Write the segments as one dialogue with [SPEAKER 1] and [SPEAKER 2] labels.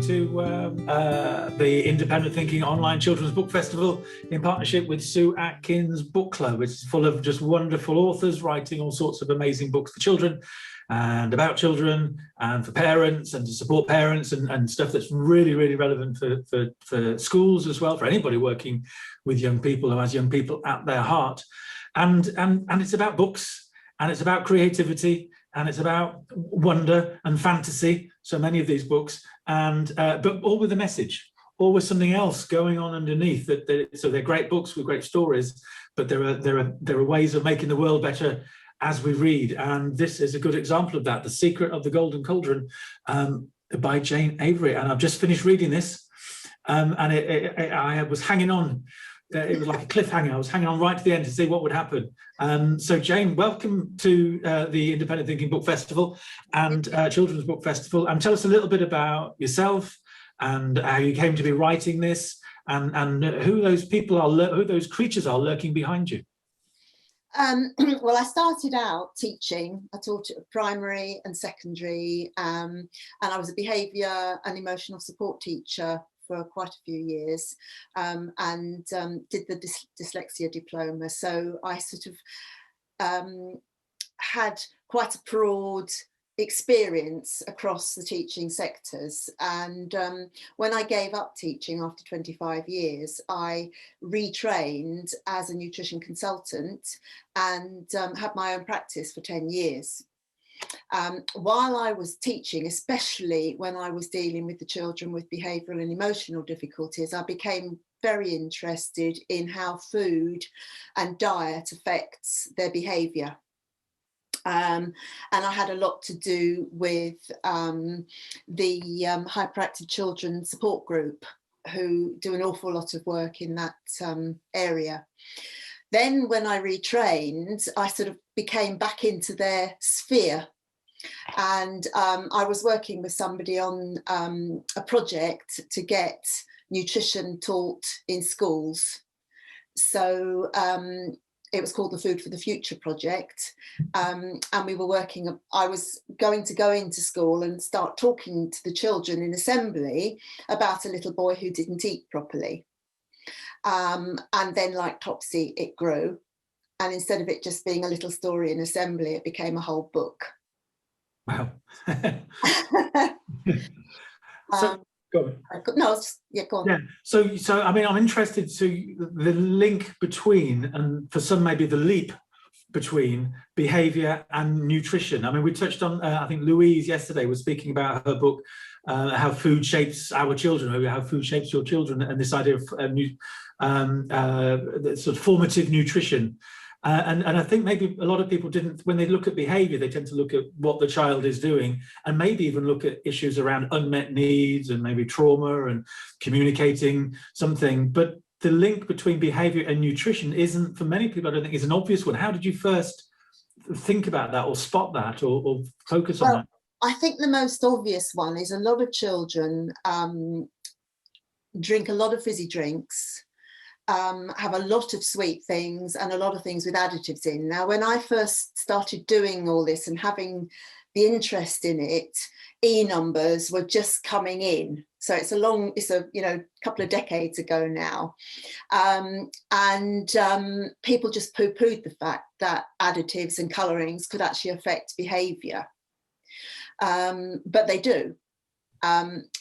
[SPEAKER 1] to the Independent Thinking Online Children's Book Festival in partnership with Sue Atkins Book Club. It's full of just wonderful authors writing all sorts of amazing books for children and about children and for parents and to support parents and stuff that's really, really relevant for schools as well, for anybody working with young people who has young people at their heart. And it's about books, and it's about creativity, and it's about wonder and fantasy, so many of these books, and but all with a message, all with something else going on underneath. So they're great books with great stories, but there are ways of making the world better as we read, and this is a good example of that. The Secret of the Golden Cauldron by Jayne Avery, and I've just finished reading this, and I was hanging on. It was like a cliffhanger. I was hanging on right to the end to see what would happen. So Jayne, welcome to the Independent Thinking Book Festival and Children's Book Festival. And tell us a little bit about yourself and how you came to be writing this, and who those people are, who those creatures are lurking behind you.
[SPEAKER 2] Well, I started out teaching. I taught at primary and secondary, and I was a behaviour and emotional support teacher for quite a few years, and did the dyslexia diploma. So I sort of had quite a broad experience across the teaching sectors. And when I gave up teaching after 25 years, I retrained as a nutrition consultant and had my own practice for 10 years. While I was teaching, especially when I was dealing with the children with behavioural and emotional difficulties, I became very interested in how food and diet affects their behaviour. And I had a lot to do with the hyperactive children support group, who do an awful lot of work in that area. Then when I retrained, I sort of became back into their sphere. And I was working with somebody on a project to get nutrition taught in schools. So it was called the Food for the Future project. And we were working, I was going to go into school and start talking to the children in assembly about a little boy who didn't eat properly. And then, like Topsy, it grew. And instead of it just being a little story in assembly, it became a whole book.
[SPEAKER 1] Wow.
[SPEAKER 2] So,
[SPEAKER 1] go on.
[SPEAKER 2] No, go on.
[SPEAKER 1] Yeah. So I mean, I'm interested to the link between, and for some maybe the leap between behaviour and nutrition. I mean, we touched on, I think Louise yesterday was speaking about her book, how food shapes our children, how food shapes your children, and this idea of sort of formative nutrition. And I think maybe a lot of people didn't, when they look at behaviour, they tend to look at what the child is doing and maybe even look at issues around unmet needs and maybe trauma and communicating something. But the link between behaviour and nutrition isn't, for many people, I don't think is an obvious one. How did you first think about that or spot that or focus on that?
[SPEAKER 2] I think the most obvious one is a lot of children drink a lot of fizzy drinks, have a lot of sweet things and a lot of things with additives in. Now, when I first started doing all this and having the interest in it, numbers were just coming in. So it's a couple of decades ago now. And people just poo-pooed the fact that additives and colourings could actually affect behaviour. But they do.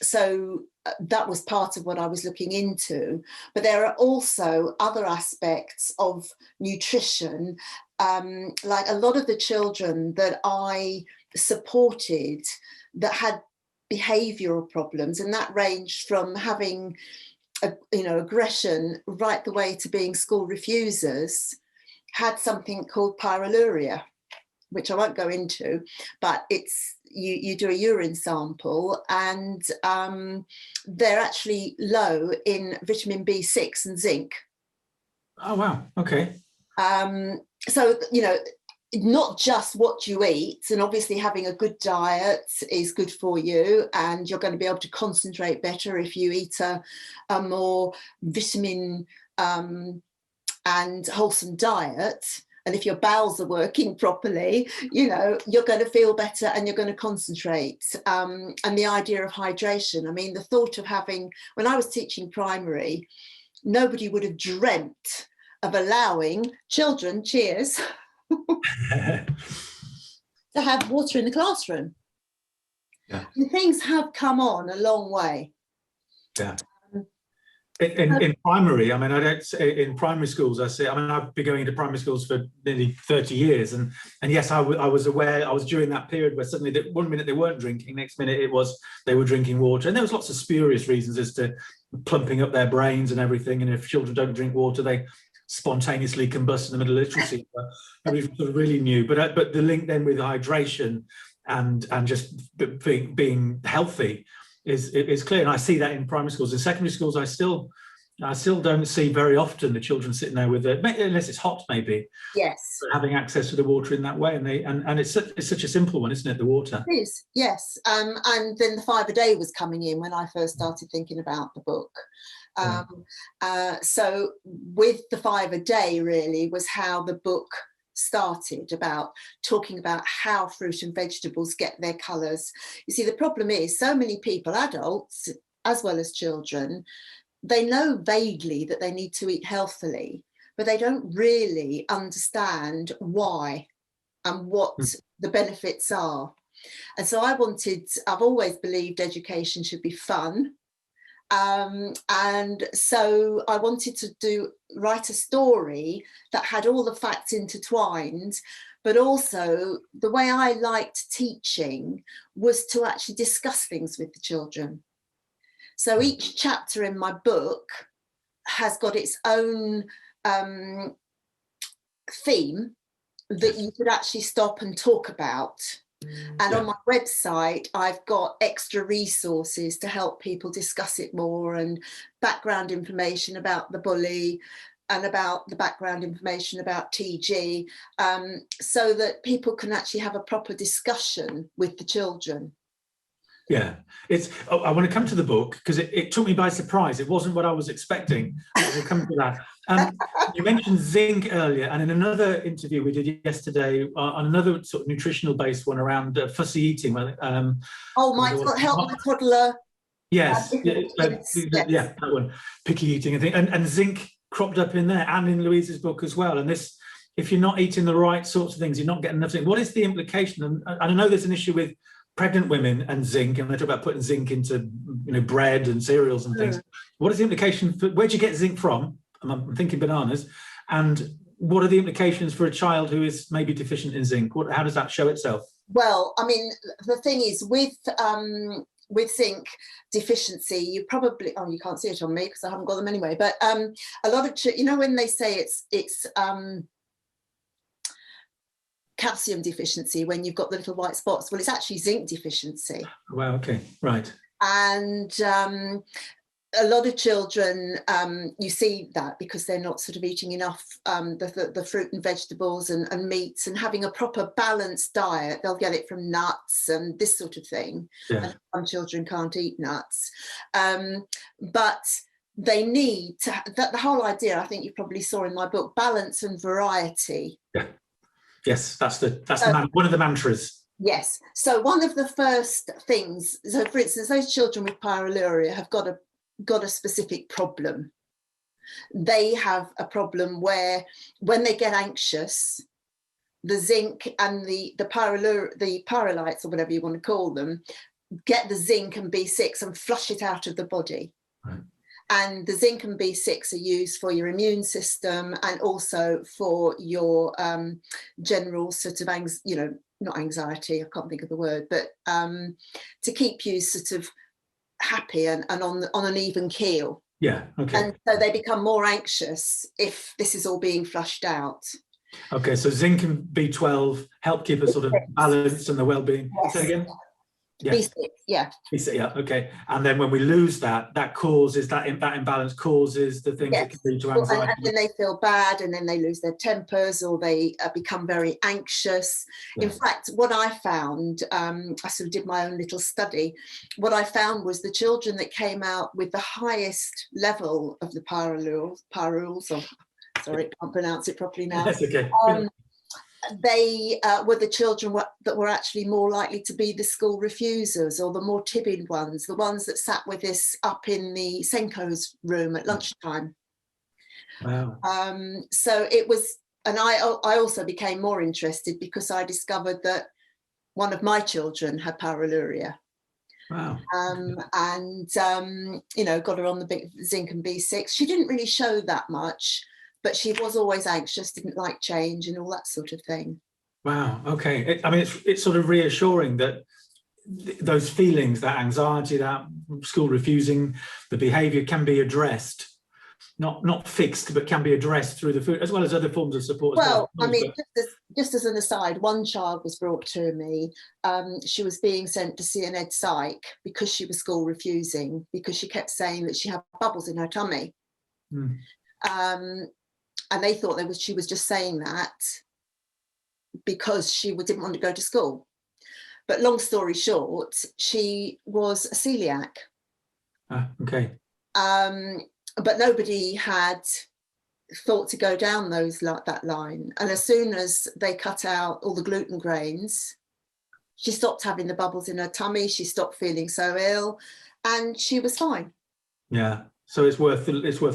[SPEAKER 2] So that was part of what I was looking into. But there are also other aspects of nutrition, like a lot of the children that I supported that had behavioural problems, and that ranged from having aggression right the way to being school refusers, had something called pyroluria, which I won't go into, but it's you do a urine sample and they're actually low in vitamin B6 and zinc.
[SPEAKER 1] Oh, wow. Okay.
[SPEAKER 2] So, not just what you eat, and obviously having a good diet is good for you, and you're going to be able to concentrate better if you eat a more vitamin and wholesome diet. and if your bowels are working properly, you know, you're going to feel better and you're going to concentrate. And the idea of hydration, I mean, the thought of having, when I was teaching primary, nobody would have dreamt of allowing children, cheers, to have water in the classroom.
[SPEAKER 1] Yeah.
[SPEAKER 2] And things have come on a long way.
[SPEAKER 1] Yeah. In primary, I mean, I don't say in primary schools, I mean, I've been going into primary schools for nearly 30 years. And yes, I was aware, I was during that period where suddenly, one minute they weren't drinking, next minute it was they were drinking water. And there was lots of spurious reasons as to plumping up their brains and everything. And if children don't drink water, they spontaneously combust in the middle of literacy. Nobody sort of really knew. But the link then with hydration and just being healthy is clear, and I see that in primary schools. In secondary schools, I still don't see very often the children sitting there with it, unless it's hot, maybe.
[SPEAKER 2] Yes.
[SPEAKER 1] Having access to the water in that way, and it's such a simple one, isn't it? The water.
[SPEAKER 2] It is, yes. And then the 5 a day was coming in when I first started thinking about the book. So with the 5 a day, really was how the book started, about talking about how fruit and vegetables get their colours. You see, the problem is so many people, adults as well as children, they know vaguely that they need to eat healthily, but they don't really understand why and what the benefits are. And so I've always believed education should be fun. And so I wanted to write a story that had all the facts intertwined, but also the way I liked teaching was to actually discuss things with the children. So each chapter in my book has got its own theme that you could actually stop and talk about. And on my website, I've got extra resources to help people discuss it more, and background information about the bully and about the background information about TG, so that people can actually have a proper discussion with the children.
[SPEAKER 1] Yeah, I want to come to the book because it took me by surprise. It wasn't what I was expecting. We'll come to that. You mentioned zinc earlier, and in another interview we did yesterday on another sort of nutritional based one around fussy eating.
[SPEAKER 2] Help my toddler.
[SPEAKER 1] Yes, yeah, that one, picky eating and thing, and zinc cropped up in there, and in Louise's book as well. And this, if you're not eating the right sorts of things, you're not getting enough zinc. What is the implication? And I know there's an issue with pregnant women and zinc, and they talk about putting zinc into bread and cereals and things. What is the implication for, where'd you get zinc from? I'm thinking bananas. And what are the implications for a child who is maybe deficient in zinc? How does that show itself?
[SPEAKER 2] Well, I mean, the thing is with zinc deficiency, you probably, you can't see it on me because I haven't got them anyway, but a lot of, when they say it's calcium deficiency, when you've got the little white spots, well, it's actually zinc deficiency.
[SPEAKER 1] Wow, okay, right.
[SPEAKER 2] And a lot of children, you see that because they're not sort of eating enough the fruit and vegetables and meats and having a proper balanced diet. They'll get it from nuts and this sort of thing.
[SPEAKER 1] Yeah.
[SPEAKER 2] And some children can't eat nuts. But they need to, the whole idea, I think you probably saw in my book, balance and variety.
[SPEAKER 1] Yeah. Yes, that's one of the mantras.
[SPEAKER 2] Yes. So one of the first things, so for instance, those children with pyroluria have got a specific problem. They have a problem where when they get anxious, the zinc and the pyrolytes, or whatever you want to call them, get the zinc and B6 and flush it out of the body. Right. And the zinc and B6 are used for your immune system and also for your general sort of, not anxiety, I can't think of the word, but to keep you sort of happy and on an even keel.
[SPEAKER 1] Yeah, okay.
[SPEAKER 2] And so they become more anxious if this is all being flushed out.
[SPEAKER 1] Okay, so zinc and B12 help keep a sort of balance and the well-being.
[SPEAKER 2] Yes.
[SPEAKER 1] Say again? Yeah.
[SPEAKER 2] B6, yeah.
[SPEAKER 1] B6, yeah, okay. And then when we lose that causes, that imbalance causes the things that can lead to anxiety.
[SPEAKER 2] And then they feel bad, and then they lose their tempers, or they become very anxious. Yeah. In fact, what I found, I sort of did my own little study, what I found was the children that came out with the highest level of the pyrules, or sorry, I can't pronounce it properly now.
[SPEAKER 1] That's okay.
[SPEAKER 2] they were the children that were actually more likely to be the school refusers, or the more timid ones, the ones that sat with us up in the Senko's room at lunchtime.
[SPEAKER 1] Wow.
[SPEAKER 2] So it was, and I also became more interested because I discovered that one of my children had pyroluria.
[SPEAKER 1] Wow.
[SPEAKER 2] And you know, got her on the big zinc and B6. She didn't really show that much, but she was always anxious, didn't like change and all that sort of thing.
[SPEAKER 1] Wow. Okay. I mean, it's sort of reassuring that those feelings, that anxiety, that school refusing, the behaviour can be addressed, not fixed, but can be addressed through the food, as well as other forms of support.
[SPEAKER 2] Well, I mean, just as an aside, one child was brought to me. She was being sent to see an ed psych because she was school refusing, because she kept saying that she had bubbles in her tummy. And they thought she was just saying that because she didn't want to go to school. But long story short, she was a celiac.
[SPEAKER 1] Okay.
[SPEAKER 2] But nobody had thought to go down that line. And as soon as they cut out all the gluten grains, she stopped having the bubbles in her tummy. She stopped feeling so ill, and she was fine.
[SPEAKER 1] Yeah. So it's worth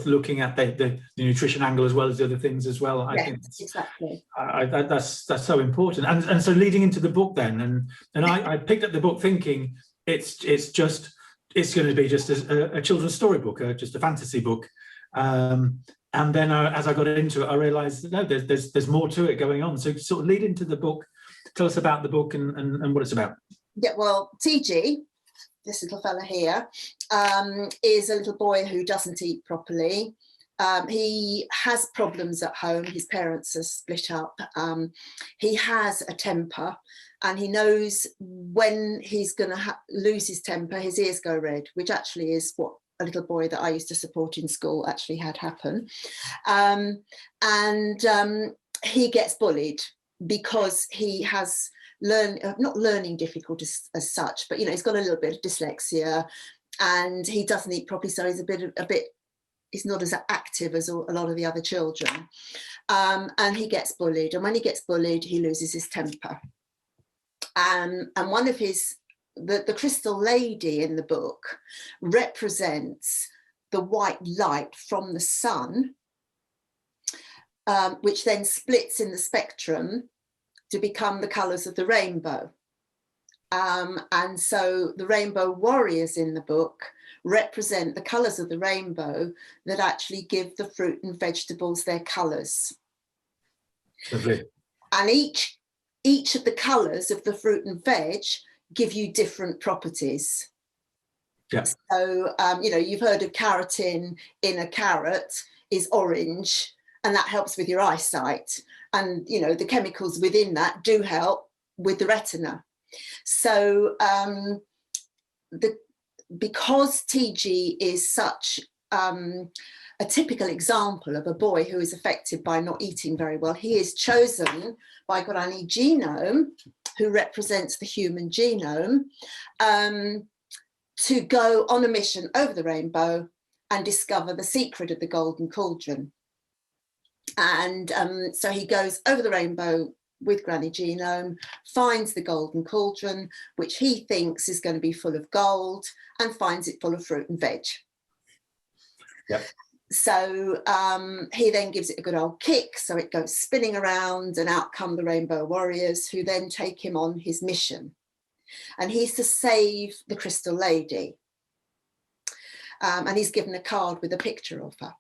[SPEAKER 1] looking at the nutrition angle as well as the other things as well. I think
[SPEAKER 2] exactly.
[SPEAKER 1] That's so important. And so leading into the book then, and I picked up the book thinking it's going to be just a children's storybook, just a fantasy book. And then as I got into it, I realised no, there's more to it going on. So sort of lead into the book. Tell us about the book and what it's about.
[SPEAKER 2] Yeah, well, TG, this little fella here, is a little boy who doesn't eat properly. He has problems at home. His parents are split up. He has a temper, and he knows when he's going to lose his temper, his ears go red, which actually is what a little boy that I used to support in school actually had happen. He gets bullied because he has not learning difficulties as such, but you know, he's got a little bit of dyslexia, and he doesn't eat properly, so he's a bit he's not as active as a lot of the other children, and he gets bullied, and when he gets bullied he loses his temper, and one of the crystal lady in the book represents the white light from the sun, which then splits in the spectrum to become the colours of the rainbow. And so the rainbow warriors in the book represent the colours of the rainbow that actually give the fruit and vegetables their colours.
[SPEAKER 1] Lovely.
[SPEAKER 2] And each of the colours of the fruit and veg give you different properties.
[SPEAKER 1] Yeah.
[SPEAKER 2] So, you know, you've heard of keratin in a carrot is orange, and that helps with your eyesight. And, you know, the chemicals within that do help with the retina. So because TG is such a typical example of a boy who is affected by not eating very well, he is chosen by Granny Genome, who represents the human genome, to go on a mission over the rainbow and discover the secret of the golden cauldron. And so he goes over the rainbow with Granny Genome, finds the golden cauldron, which he thinks is going to be full of gold, and finds it full of fruit and veg.
[SPEAKER 1] Yep.
[SPEAKER 2] So he then gives it a good old kick, so it goes spinning around, and out come the rainbow warriors, who then take him on his mission. And he's to save the crystal lady. And he's given a card with a picture of her.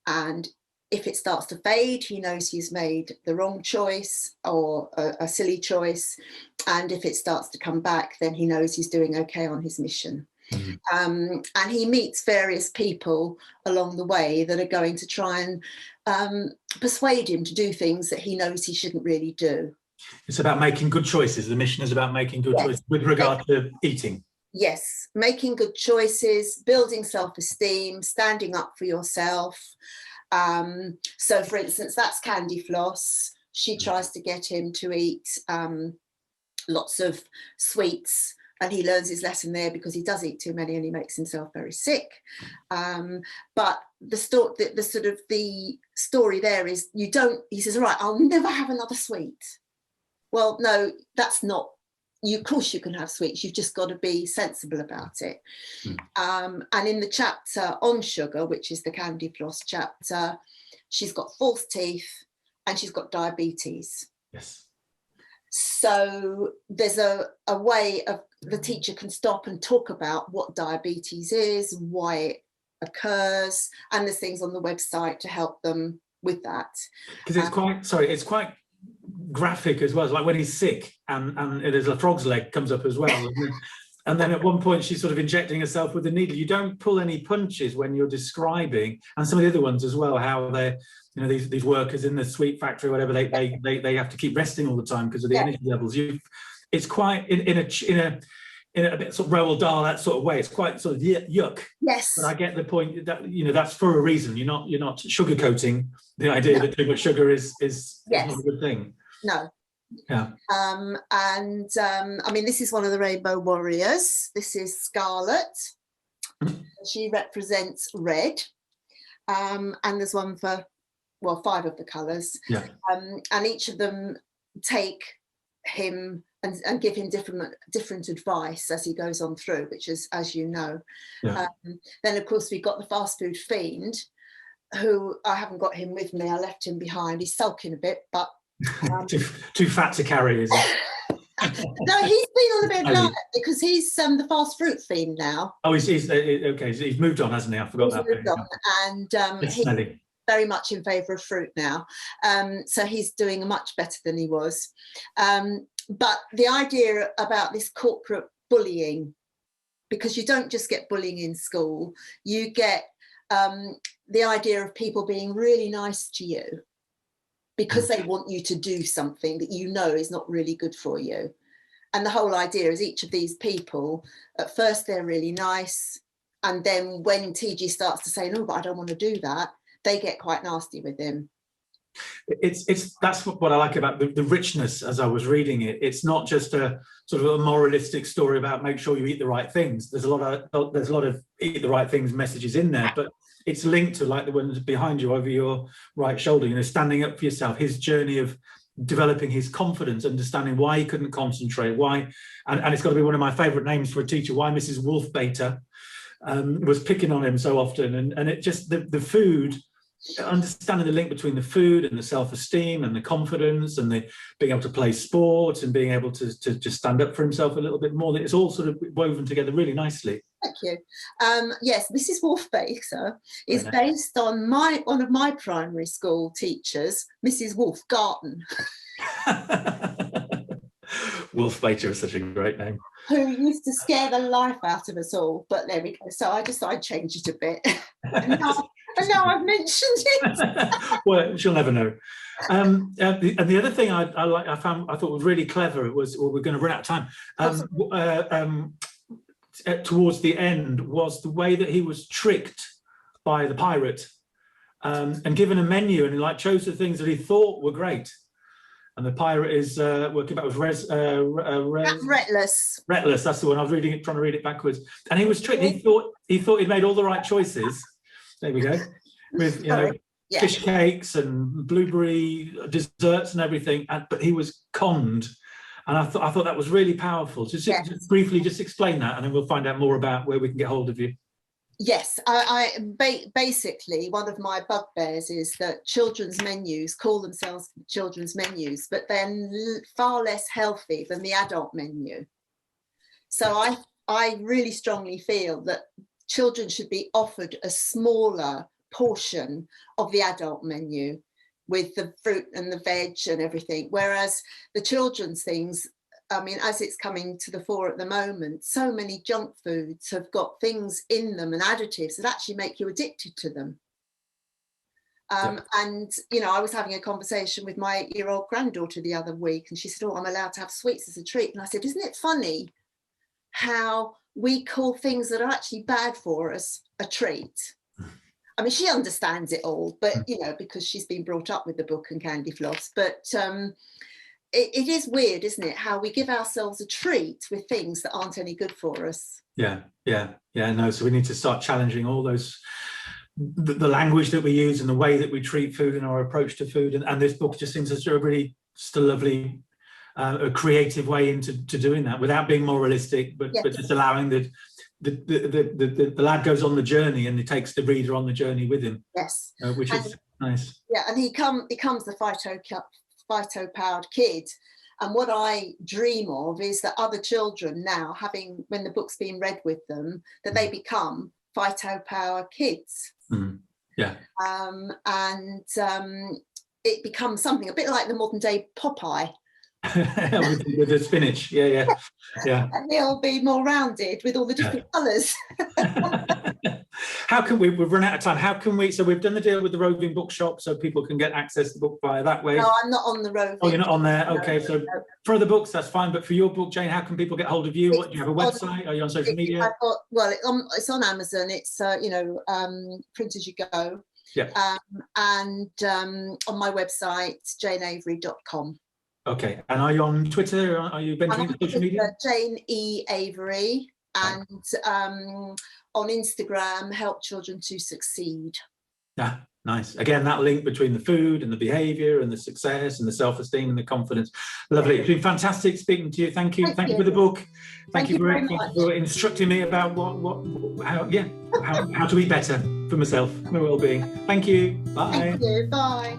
[SPEAKER 2] And if it starts to fade, he knows he's made the wrong choice or a silly choice. And if it starts to come back, then he knows he's doing okay on his mission. Mm-hmm. And he meets various people along the way that are going to try and persuade him to do things that he knows he shouldn't really do.
[SPEAKER 1] It's about making good choices. The mission is about making good choices with regard to eating.
[SPEAKER 2] Yes, making good choices, building self-esteem, standing up for yourself. So, for instance, that's Candy Floss. She tries to get him to eat lots of sweets, and he learns his lesson there because he does eat too many and he makes himself very sick. But the story there is he says, right, I'll never have another sweet. Well, no, that's not, of course you can have sweets, you've just got to be sensible about it. And in the chapter on sugar, which is the Candy Floss chapter, she's got false teeth and she's got diabetes.
[SPEAKER 1] Yes.
[SPEAKER 2] So there's a way of the teacher can stop and talk about what diabetes is, why it occurs, and there's things on the website to help them with that.
[SPEAKER 1] Because it's quite graphic as well. It's like when he's sick and there's a frog's leg comes up as well. And then at one point she's sort of injecting herself with a needle. You don't pull any punches when you're describing, and some of the other ones as well, how they're, you know, these workers in the sweet factory or whatever, they have to keep resting all the time because of the energy levels. It's quite in a bit sort of Roald Dahl, that sort of way. It's quite sort of yuck.
[SPEAKER 2] Yes.
[SPEAKER 1] But I get the point that, you know, that's for a reason. You're not sugarcoating the idea that too much sugar is not a good thing.
[SPEAKER 2] No.
[SPEAKER 1] Yeah.
[SPEAKER 2] I mean, this is one of the Rainbow Warriors. This is Scarlet. She represents red. And there's one for, well, 5 of the colours.
[SPEAKER 1] Yeah.
[SPEAKER 2] And each of them take him and give him different advice as he goes on through, which is, as you know.
[SPEAKER 1] Yeah.
[SPEAKER 2] Then, of course, we've got the Fast Food Fiend, who I haven't got him with me. I left him behind. He's sulking a bit, but...
[SPEAKER 1] too fat to carry, is it?
[SPEAKER 2] No, he's been on a bit of a diet because he's the fast fruit fiend now.
[SPEAKER 1] Oh, he's okay. He's moved on, hasn't he? I forgot that.
[SPEAKER 2] Moved on, and he's very much in favour of fruit now. So he's doing much better than he was. But the idea about this corporate bullying, because you don't just get bullying in school, you get the idea of people being really nice to you because they want you to do something that you know is not really good for you. And the whole idea is each of these people, at first they're really nice, and then when TG starts to say, no, but I don't want to do that, they get quite nasty with him. That's what I like about the richness as I was reading it. It's not just a sort of a moralistic story about make sure you eat the right things. There's a lot of eat the right things messages in there, but it's linked to, like the ones behind you over your right shoulder, you know, standing up for yourself, his journey of developing his confidence, understanding why he couldn't concentrate, why, and it's got to be one of my favorite names for a teacher, why Mrs. Wolfbaiter was picking on him so often. And it just, the food, understanding the link between the food and the self-esteem and the confidence and the being able to play sports and being able to just stand up for himself a little bit more, that it's all sort of woven together really nicely. Thank you. Yes, Mrs. Wolfbaiter is based on one of my primary school teachers, Mrs. Wolfgarten.
[SPEAKER 1] Wolfbaiter is such a great name.
[SPEAKER 2] Who used to scare the life out of us all, but there we go. So I decided to change it a bit. And now I've mentioned it.
[SPEAKER 1] Well, she'll never know. And the other thing I thought was really clever was, we're going to run out of time. Towards the end was the way that he was tricked by the pirate and given a menu, and he chose the things that he thought were great. And the pirate is working backwards.
[SPEAKER 2] Retlas.
[SPEAKER 1] Retlas, that's the one. I was trying to read it backwards. And he was tricked. He thought he'd made all the right choices. There we go. With fish cakes and blueberry desserts and everything, but he was conned. And I thought that was really powerful. Just briefly, just explain that, and then we'll find out more about where we can get hold of you.
[SPEAKER 2] Yes, basically one of my bugbears is that children's menus call themselves children's menus, but they're far less healthy than the adult menu. So I really strongly feel that children should be offered a smaller portion of the adult menu with the fruit and the veg and everything, whereas the children's things, I mean, as it's coming to the fore at the moment, so many junk foods have got things in them and additives that actually make you addicted to them. And, you know, I was having a conversation with my 8-year-old granddaughter the other week, and she said, oh, I'm allowed to have sweets as a treat. And I said, isn't it funny how we call things that are actually bad for us a treat? I mean, she understands it all, but, you know, because she's been brought up with the book and Candy Floss. But it is weird, isn't it, how we give ourselves a treat with things that aren't any good for us.
[SPEAKER 1] No, so we need to start challenging all those the language that we use and the way that we treat food and our approach to food. And this book just seems a really just a lovely, a creative way into doing that without being moralistic, but just allowing the lad goes on the journey and he takes the reader on the journey with him.
[SPEAKER 2] Yes,
[SPEAKER 1] which is nice.
[SPEAKER 2] Yeah, and he becomes the phyto-powered kid. And what I dream of is that other children now, when the book's being read with them, that they become phyto-power kids.
[SPEAKER 1] Yeah.
[SPEAKER 2] It becomes something a bit like the modern day Popeye.
[SPEAKER 1] with the spinach, yeah.
[SPEAKER 2] And they'll be more rounded with all the different colours.
[SPEAKER 1] How can we've run out of time? How can we? So we've done the deal with the roving bookshop, so people can get access to the book via that way.
[SPEAKER 2] No, I'm not on the roving.
[SPEAKER 1] Oh, you're not on there. Okay, so for the books, that's fine. But for your book, Jayne, how can people get hold of you? Do you have a website? Are you on social media?
[SPEAKER 2] It's on Amazon. It's print as you go.
[SPEAKER 1] Yeah.
[SPEAKER 2] And on my website, jayneavery.com.
[SPEAKER 1] Okay, and are you on Twitter? Are you venturing into social media?
[SPEAKER 2] Jayne E. Avery, and on Instagram, Help Children to Succeed.
[SPEAKER 1] Yeah, nice. Again, that link between the food and the behaviour and the success and the self-esteem and the confidence. Lovely. It's been fantastic speaking to you. Thank you. Thank you for the book. Thank you very much for instructing me about how to eat better for myself, my well-being. Thank you. Bye.
[SPEAKER 2] Thank you. Bye.